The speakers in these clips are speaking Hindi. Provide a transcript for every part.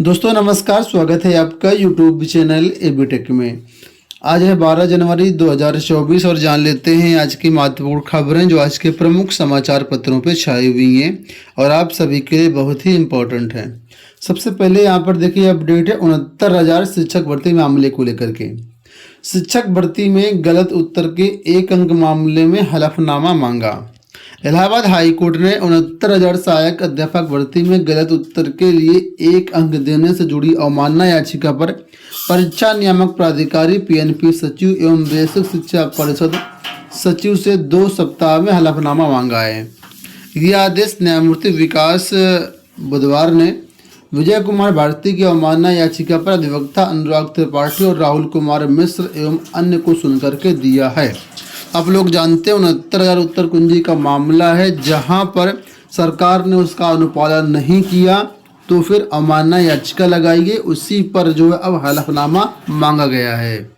दोस्तों नमस्कार, स्वागत है आपका यूट्यूब चैनल एबीटेक में। आज है 12 जनवरी 2024 और जान लेते हैं आज की महत्वपूर्ण खबरें जो आज के प्रमुख समाचार पत्रों पर छाई हुई हैं और आप सभी के लिए बहुत ही इम्पोर्टेंट हैं। सबसे पहले यहाँ पर देखिए अपडेट है 69,000 शिक्षक भर्ती मामले को लेकर के। शिक्षक भर्ती में गलत उत्तर के 1 अंक मामले में हलफनामा मांगा। इलाहाबाद हाईकोर्ट ने 69,000 सहायक अध्यापक भर्ती में गलत उत्तर के लिए 1 अंक देने से जुड़ी अवमानना याचिका पर परीक्षा नियामक प्राधिकारी पीएनपी सचिव एवं बेसिक शिक्षा परिषद सचिव से 2 सप्ताह में हलफनामा मांगा है। यह आदेश न्यायमूर्ति विकास बुधवार ने विजय कुमार भारती की अवमानना याचिका पर अधिवक्ता अनुराग त्रिपाठी और राहुल कुमार मिश्र एवं अन्य को सुनकर के दिया है। आप लोग जानते हैं 69,000 उत्तर कुंजी का मामला है, जहां पर सरकार ने उसका अनुपालन नहीं किया तो फिर अवमानना याचिका लगाई गई, उसी पर जो है अब हलफनामा मांगा गया है।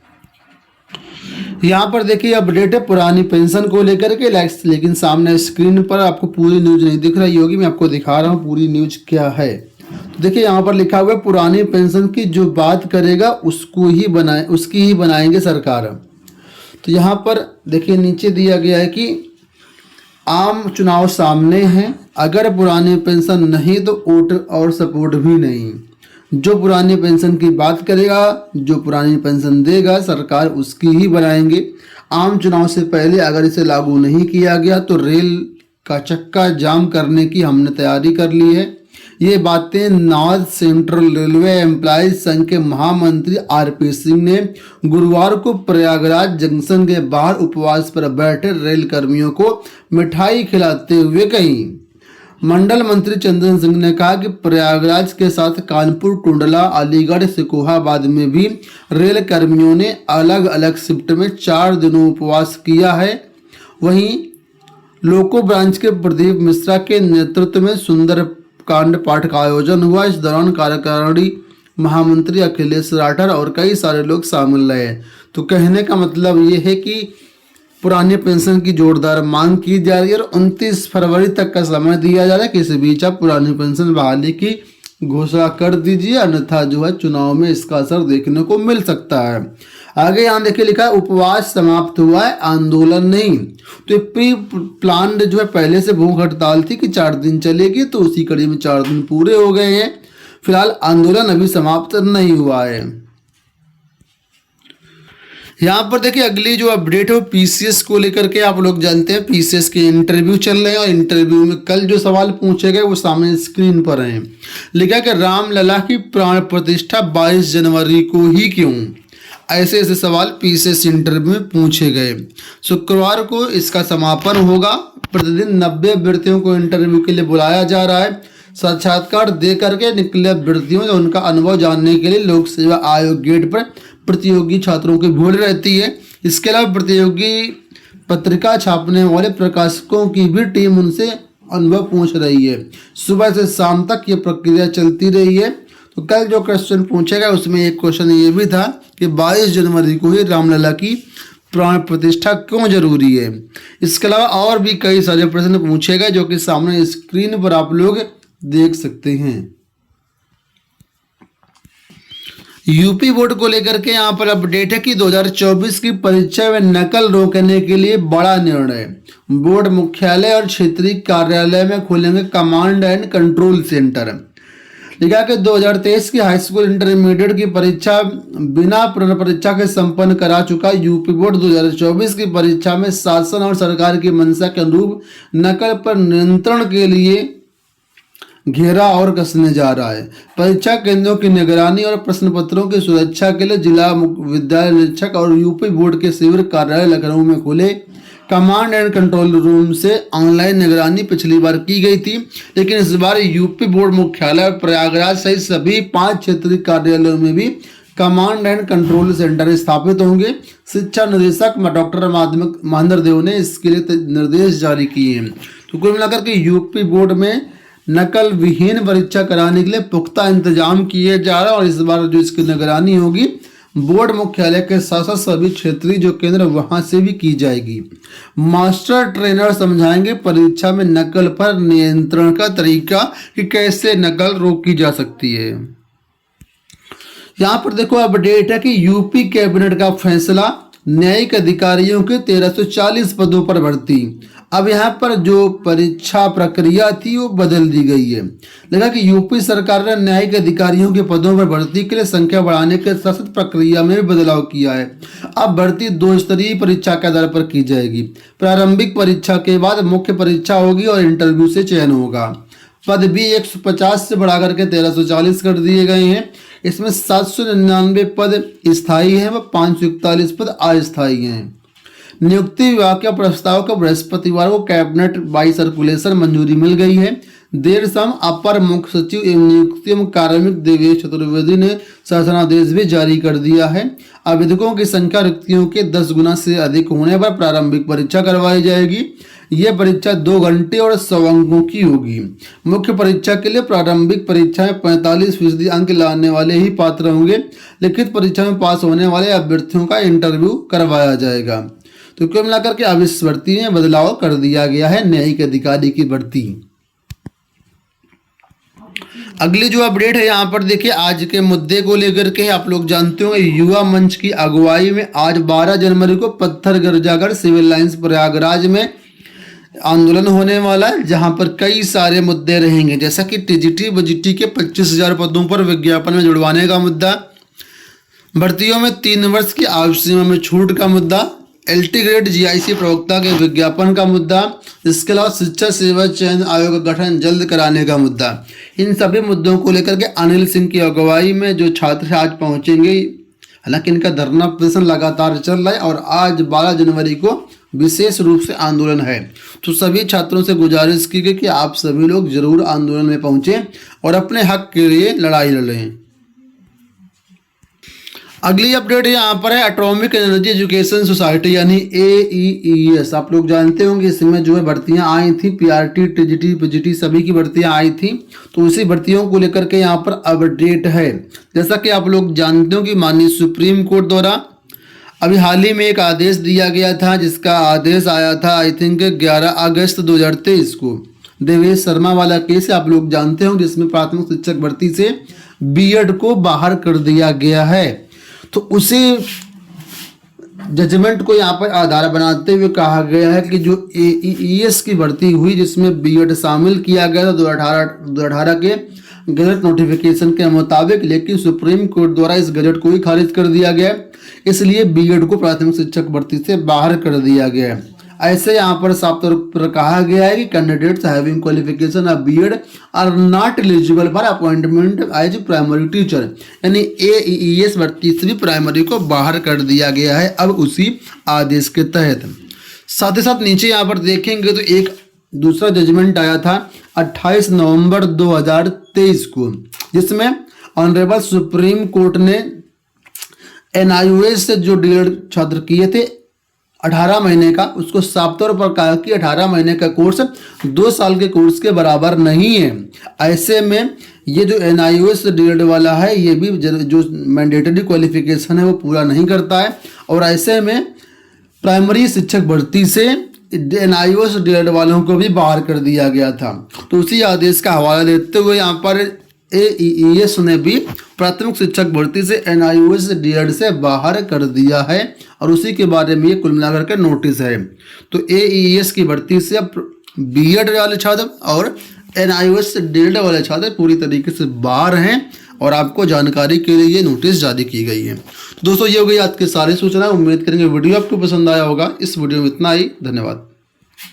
यहाँ पर देखिए अपडेट है पुरानी पेंशन को लेकर के, लेकिन सामने स्क्रीन पर आपको पूरी न्यूज नहीं दिख रही होगी, मैं आपको दिखा रहा हूँ पूरी न्यूज क्या है। तो देखिए यहाँ पर लिखा हुआ है पुरानी पेंशन की जो बात करेगा उसकी ही बनाएंगे सरकार। तो यहाँ पर देखिए नीचे दिया गया है कि आम चुनाव सामने हैं, अगर पुरानी पेंशन नहीं तो वोट और सपोर्ट भी नहीं। जो पुरानी पेंशन की बात करेगा, जो पुरानी पेंशन देगा सरकार उसकी ही बनाएंगे। आम चुनाव से पहले अगर इसे लागू नहीं किया गया तो रेल का चक्का जाम करने की हमने तैयारी कर ली है। ये बातें नॉर्थ सेंट्रल रेलवे एम्प्लॉयज संघ के महामंत्री आरपी सिंह ने गुरुवार को प्रयागराज जंक्शन के बाहर उपवास पर बैठे रेल कर्मियों को मिठाई खिलाते हुए कही। मंडल मंत्री चंदन सिंह ने कहा कि प्रयागराज के साथ कानपुर, टुंडला, अलीगढ़, सिकोहाबाद में भी रेल कर्मियों ने अलग अलग शिफ्ट में 4 दिनों उपवास किया है। वहीं लोको ब्रांच के प्रदीप मिश्रा के नेतृत्व में सुंदर कांड पाठ का आयोजन हुआ। इस दौरान कार्यकारिणी महामंत्री अखिलेश राठौर और कई सारे लोग शामिल रहे। तो कहने का मतलब ये है कि पुरानी पेंशन की जोरदार मांग की जा रही है और 29 फरवरी तक का समय दिया जा रहा है कि इस बीच आप पुरानी पेंशन बहाली की घोषणा कर दीजिए, अन्यथा जो है चुनाव में इसका असर देखने को मिल सकता है। आगे यहाँ देखिए लिखा है उपवास समाप्त हुआ है, आंदोलन नहीं। तो प्री प्लान जो है पहले से भूख हड़ताल थी कि 4 दिन चलेगी, तो उसी कड़ी में 4 दिन पूरे हो गए हैं। फिलहाल आंदोलन अभी समाप्त नहीं हुआ है। यहाँ पर देखिए अगली जो अपडेट है वो पीसीएस को लेकर के। आप लोग जानते हैं पीसीएस के इंटरव्यू चल रहे हैं और इंटरव्यू में कल जो सवाल पूछे गए वो सामने स्क्रीन पर हैं। लिखा कि रामलला की प्राण प्रतिष्ठा 22 जनवरी को ही क्यों, ऐसे ऐसे सवाल पीसीएस इंटरव्यू में पूछे गए। शुक्रवार को इसका समापन होगा। प्रतिदिन 90 अभ्यर्थियों को इंटरव्यू के लिए बुलाया जा रहा है। साक्षात्कार दे करके निकले अभ्यर्थियों से उनका अनुभव जानने के लिए लोक सेवा आयोग गेट पर प्रतियोगी छात्रों की भीड़ रहती है। इसके अलावा प्रतियोगी पत्रिका छापने वाले प्रकाशकों की भी टीम उनसे अनुभव पूछ रही है। सुबह से शाम तक ये प्रक्रिया चलती रही है। तो कल जो क्वेश्चन पूछा गया उसमें एक क्वेश्चन ये भी था कि 22 जनवरी को ही रामलला की प्राण प्रतिष्ठा क्यों जरूरी है। इसके अलावा और भी कई सारे प्रश्न पूछे गए जो कि सामने स्क्रीन पर आप लोग देख सकते हैं। यूपी बोर्ड को लेकर के यहाँ पर अपडेट है कि 2024 की परीक्षा में नकल रोकने के लिए बड़ा निर्णय। बोर्ड मुख्यालय और क्षेत्रीय कार्यालय में खुलेंगे कमांड एंड कंट्रोल सेंटर। लिखा कि 2023 की हाई स्कूल इंटरमीडिएट की परीक्षा बिना पुनर्परीक्षा के संपन्न करा चुका यूपी बोर्ड 2024 की परीक्षा में शासन और सरकार की मंशा के अनुरूप नकल पर नियंत्रण के लिए घेरा और कसने जा रहा है। परीक्षा केंद्रों की निगरानी और प्रश्न पत्रों की सुरक्षा के लिए जिला विद्यालय निरीक्षक और यूपी बोर्ड के शिविर कार्यालय लखनऊ में खुले। कमांड एंड कंट्रोल रूम से ऑनलाइन निगरानी पिछली बार की गई थी, लेकिन इस बार यूपी बोर्ड मुख्यालय प्रयागराज सहित सभी 5 क्षेत्रीय कार्यालयों में भी कमांड एंड कंट्रोल सेंटर स्थापित होंगे। शिक्षा निदेशक डॉक्टर महेंद्र देव ने इसके लिए निर्देश जारी किए हैं। तो कुल मिलाकर के यूपी बोर्ड में नकल विहीन परीक्षा कराने के लिए पुख्ता इंतजाम किए जा रहा है और इस बार जो इसकी निगरानी होगी बोर्ड मुख्यालय के साथ साथ सभी क्षेत्रीय जो केंद्र वहां से भी की जाएगी। मास्टर ट्रेनर समझाएंगे परीक्षा में नकल पर नियंत्रण का तरीका कि कैसे नकल रोकी जा सकती है। यहाँ पर देखो अपडेट है कि यूपी कैबिनेट का फैसला, न्यायिक अधिकारियों के 1340 पदों पर भर्ती। अब यहाँ पर जो परीक्षा प्रक्रिया थी वो बदल दी गई है। लगा कि यूपी सरकार ने न्यायिक अधिकारियों के पदों पर भर्ती के लिए संख्या बढ़ाने के साथ साथ प्रक्रिया में भी बदलाव किया है। अब भर्ती 2 स्तरीय परीक्षा के आधार पर की जाएगी। प्रारंभिक परीक्षा के बाद मुख्य परीक्षा होगी और इंटरव्यू से चयन होगा। पद भी 150 से बढ़ाकर के 1340 कर दिए गए हैं। इसमें 799 पद स्थायी हैं व 541 पद अस्थायी हैं। नियुक्ति विभाग के प्रस्ताव को बृहस्पतिवार को कैबिनेट बाई सर्कुलेशन मंजूरी मिल गई है। देर शाम अपर मुख्य सचिव एवं नियुक्ति एवं कार्मिक देवेश चतुर्वेदी ने शासनादेश भी जारी कर दिया है। आवेदकों की संख्या रिक्तियों के 10 गुना से अधिक होने पर प्रारंभिक परीक्षा करवाई जाएगी। यह परीक्षा 2 घंटे और 100 अंकों की होगी। मुख्य परीक्षा के लिए प्रारंभिक परीक्षा में 45% अंक लाने वाले ही पात्र होंगे। लिखित परीक्षा में पास होने वाले अभ्यर्थियों का इंटरव्यू करवाया जाएगा। तो कुल मिलाकर के अब इस भर्ती में बदलाव कर दिया गया है, न्यायिक अधिकारी की भर्ती। अगली जो अपडेट है यहाँ पर देखिए, आज के मुद्दे को लेकर के आप लोग जानते होंगे, युवा मंच की अगुवाई में आज 12 जनवरी को पत्थर गिरजागढ़ सिविल लाइंस प्रयागराज में आंदोलन होने वाला है, जहां पर कई सारे मुद्दे रहेंगे, जैसा कि टीजीटी बजीटी के 25,000 पदों पर विज्ञापन में जुड़वाने का मुद्दा, भर्तियों में 3 वर्ष की आयु सीमा में छूट का मुद्दा, एलटी ग्रेड जीआईसी प्रवक्ता के विज्ञापन का मुद्दा, इसके अलावा शिक्षा सेवा चयन आयोग का गठन जल्द कराने का मुद्दा। इन सभी मुद्दों को लेकर के अनिल सिंह की अगुवाई में जो छात्र आज पहुंचेंगे, हालांकि इनका धरना प्रदर्शन लगातार चल रहा है और आज 12 जनवरी को विशेष रूप से आंदोलन है। तो सभी छात्रों से गुजारिश की गई कि आप सभी लोग जरूर आंदोलन में पहुंचें और अपने हक के लिए लड़ाई लड़ें। अगली अपडेट यहाँ पर है एटॉमिक एनर्जी एजुकेशन सोसाइटी यानी AEES। आप लोग जानते होंगे इसमें जो है भर्तियां आई थी, पीआरटी, टीजीटी, पीजीटी सभी की भर्तियां आई थी। तो उसी भर्तियों को लेकर के यहाँ पर अपडेट है। जैसा कि आप लोग जानते हो कि माननीय सुप्रीम कोर्ट द्वारा अभी हाल ही में एक आदेश दिया गया था, जिसका आदेश आया था आई थिंक 11 अगस्त 2023 को। देवेश शर्मा वाला केस आप लोग जानते हो, जिसमें प्राथमिक शिक्षक भर्ती से बीएड को बाहर कर दिया गया है। तो उसी जजमेंट को यहाँ पर आधार बनाते हुए कहा गया है कि जो AEES की भर्ती हुई, जिसमें बीएड शामिल किया गया था 2018 के गजट नोटिफिकेशन के मुताबिक, लेकिन सुप्रीम कोर्ट द्वारा इस गजट को ही खारिज कर दिया गया, इसलिए बीएड को प्राथमिक शिक्षक भर्ती से बाहर कर दिया गया है। ऐसे यहाँ पर साफ तौर पर कहा गया है कि candidates having qualification of B Ed are not eligible for appointment as primary teacher, यानी AEES भर्ती से भी प्राइमरी को बाहर कर दिया गया है अब उसी आदेश के तहत। साथ ही साथ नीचे यहाँ पर देखेंगे तो एक दूसरा जजमेंट आया था 28 नवंबर 2023 को, जिसमें ऑनरेबल सुप्रीम कोर्ट ने NIOS से जो डीएड छात्र किए थे 18 महीने का, उसको साफ तौर पर कहा कि 18 महीने का कोर्स 2 साल के कोर्स के बराबर नहीं है। ऐसे में ये जो NIOS डीएड वाला है, ये भी जो मैंडेटरी क्वालिफिकेशन है वो पूरा नहीं करता है, और ऐसे में प्राइमरी शिक्षक भर्ती से NIOS डीएड वालों को भी बाहर कर दिया गया था। तो उसी आदेश का हवाला देते हुए यहाँ पर AEES ने भी प्राथमिक शिक्षक भर्ती से NIOS डीएड से बाहर कर दिया है, और उसी के बारे में ये कुल मिलाकर के नोटिस है। तो AEES की भर्ती से अब बीएड वाले छात्र और NIOS डीएड वाले छात्र पूरी तरीके से बाहर हैं, और आपको जानकारी के लिए ये नोटिस जारी की गई है। तो दोस्तों, ये हो गई आज की सारी सूचना। उम्मीद करेंगे वीडियो आपको पसंद आया होगा। इस वीडियो में इतना ही, धन्यवाद।